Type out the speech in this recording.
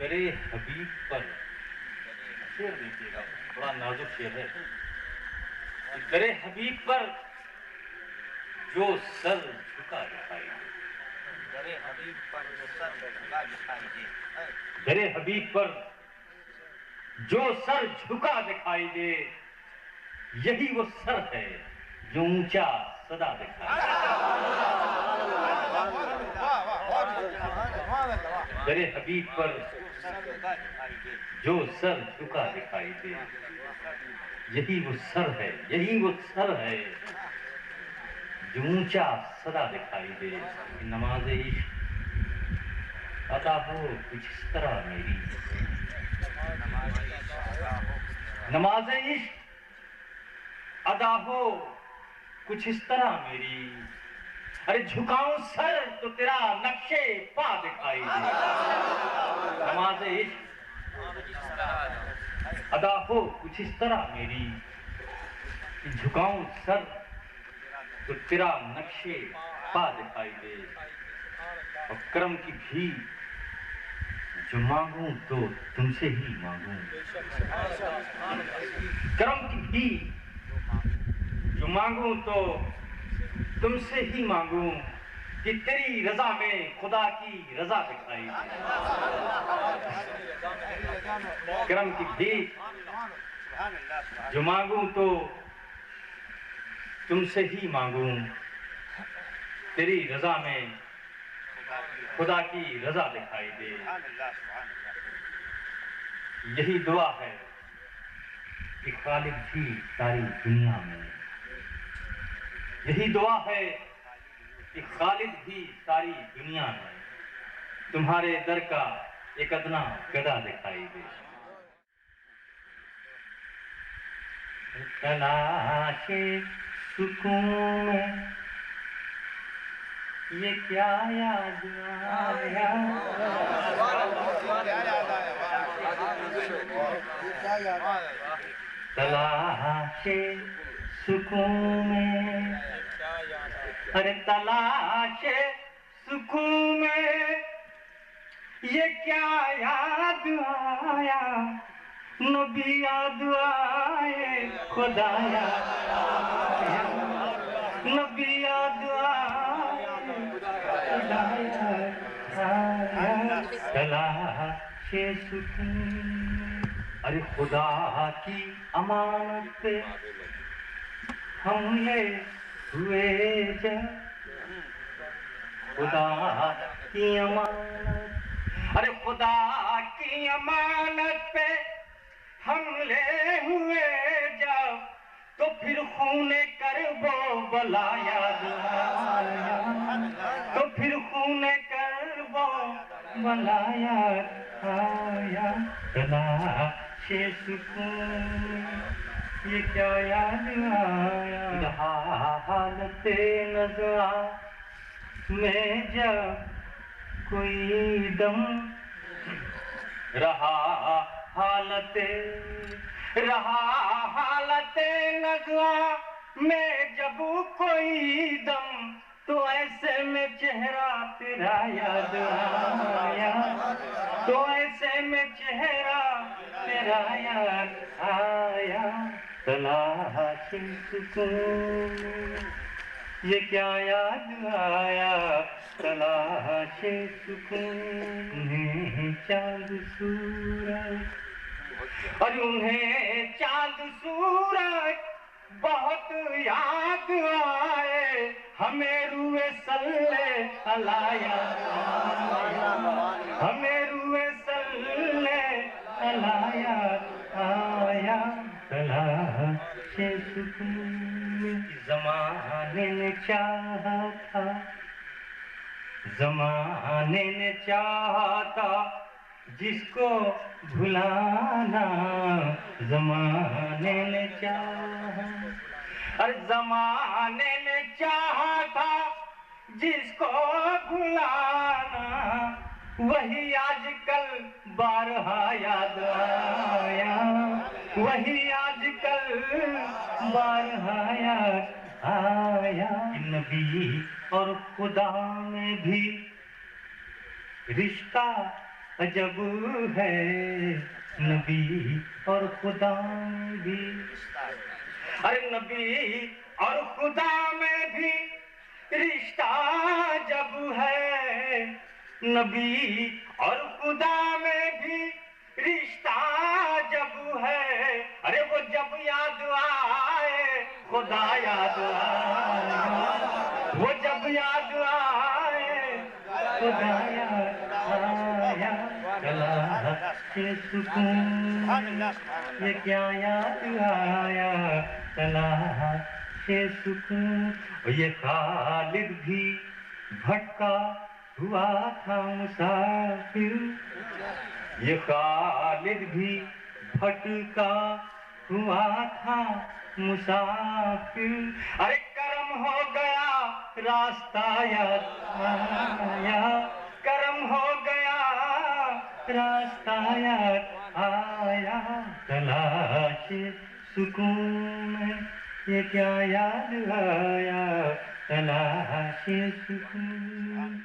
तेरे हबीब पर शेर लीजिएगा, बड़ा नाजुक शेर है। तेरे हबीब पर जो सर झुका दिखाई दे, तेरे हबीब पर जो सर झुका दिखाई दे, तेरे हबीब पर जो सर झुका दिखाई दे, यही वो सर है जो ऊंचा सदा दिखाई दे। तेरे हबीब पर जो सर झुका दिखाई दे, यही वो सर है, यही वो सर है जो ऊंचा सदा दिखाई दे। नमाज़े इश्क अदा हो कुछ इस तरह मेरी, नमाज़े इश्क अदा हो कुछ इस तरह मेरी। अरे झुकाऊं सर तो तेरा नक्शे पा दिखाई दे। नमाज़े इश्क अदा हो कुछ इस तरह मेरी, कि झुकाऊं सर तो तेरा नक्शे पा दिखाई दे। और करम की भी जो मांगूं तो तुमसे ही मांगूं, करम की भी जो मांगूं तो तुमसे ही मांगूं, कि तेरी रजा में खुदा की रजा दिखाई दे। करम की भी जो मांगूं तो तुमसे ही मांगूं, तेरी रजा में खुदा की रजा दिखाई दे। यही दुआ है कि खालिद भी सारी दुनिया में, यही दुआ है कि खालिद भी सारी दुनिया में तुम्हारे दर का एक अदना गदा दिखाई दे। तलाशे सुकून में ये क्या याद आया, तलाशे सुकून में, अरे तलाशे सुकून में ये क्या याद आया, नबी याद आए खुदाया, नबी याद आए खुदाया, तलाशे सुकून। अरे खुदा की अमानत पे हमले हुए जब, खुदा की अमानत, अरे खुदा की अमानत पे हमले हुए जब, तो फिर खूने करबो बला याद आया, तो फिर खूने करबो बला याद आया। तलाशे सुकून ये क्या याद आया, हालत नज़ा में जब कोई दम रहा, हालत नज़ा में जब कोई दम, तो ऐसे में चेहरा तेरा याद आया, तो ऐसे में चेहरा तेरा याद आया। तलाशे सुकून ये क्या याद आया, तलाशे सुकून। उन्हें चांद सूरज, और उन्हें चांद सूरज बहुत याद आए, हमें रुए सल्ले अला याद आया, हमें रुए सल्ले अला याद आया। तलाशे सुकून। ज़माने ने चाहा था, ज़माने ने चाहा था जिसको भुलाना, ज़माने ने चाहा, अरे ज़माने ने चाहा था जिसको भुलाना, वही आजकल बारहा याद आया, वही आजकल बारहा याद आया। नबी और खुदा में भी रिश्ता अजब है नबी और खुदा भी। अरे नबी और खुदा में भी रिश्ता जब है, नबी और खुदा में भी रिश्ता जब है, अरे वो जब याद आए खुदा याद आया, वो जब याद आए खुदा याद आया। चला के सुकून ये क्या याद आया, चला के सुकून। और ये खालिद भी भटका हुआ था मुसाफिर, ये खालिद भी भटका हुआ था मुसाफिर। अरे करम हो गया रास्ता याद आया, करम हो गया रास्ता याद आया। तलाशे सुकून ये क्या याद आया, तलाशे सुकून।